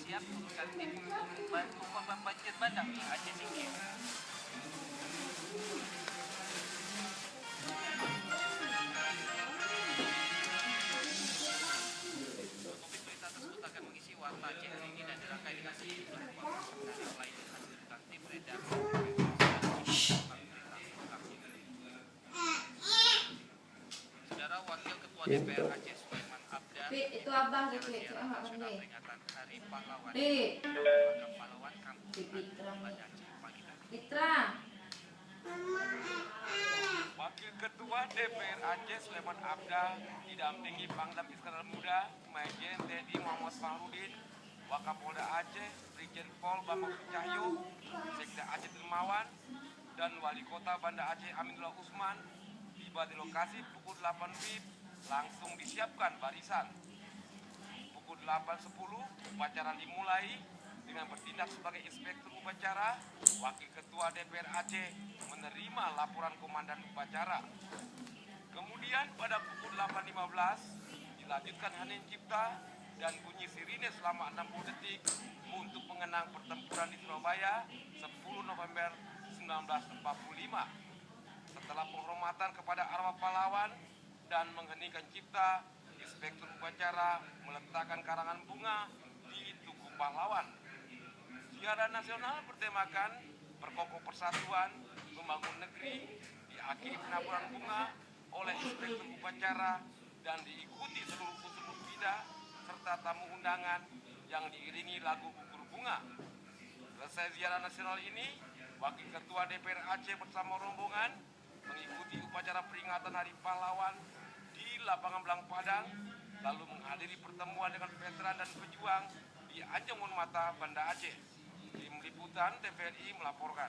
siap turunkan tim untuk membantu korban banjir bandang di Aceh Singkil. Topik berita tersebut akan mengisi warta Aceh hari ini dan dirangkai dengan sejumlah informasi menarik lainnya hasil dari tim redaksi. Saudara Wakil Ketua DPR Aceh Sulaiman Abda itu abang gitu nasional peringatan Hari Pahlawan pahlawan kampung Banda Aceh pagi tadi. Fitra. Wakil Ketua DPR Aceh Sulaiman Abda didampingi Pangdam Iskandar Muda, Majen TNI Muhammad Fahrudin, Wakapolda Aceh, Brigjen Pol Bambang Cahyo, Sekda Aceh Dermawan, dan Wali Kota Banda Aceh Aminullah Usman tiba di lokasi pukul 8 WIB, langsung disiapkan barisan. Pukul 8.10 upacara dimulai dengan bertindak sebagai inspektur upacara. Wakil Ketua DPR Aceh menerima laporan komandan upacara. Kemudian pada pukul 8.15 dilanjutkan hening cipta dan bunyi sirine selama 60 detik untuk mengenang pertempuran di Surabaya 10 November 1945. Setelah penghormatan kepada arwah pahlawan dan mengheningkan cipta, inspektur upacara meletakkan karangan bunga di Tugu Pahlawan. Ziarah nasional bertemakan Perkokoh Persatuan Membangun Negeri diakhiri penaburan bunga oleh inspektur upacara dan diikuti seluruh unsur bida serta tamu undangan yang diiringi lagu gugur bunga. Selesai ziarah nasional ini, Wakil Ketua DPR Aceh bersama rombongan mengikuti upacara peringatan Hari Pahlawan di Lapangan Belang Padang, lalu menghadiri pertemuan dengan veteran dan pejuang di Anjungan Mata, Banda Aceh. Tim Liputan TVRI melaporkan.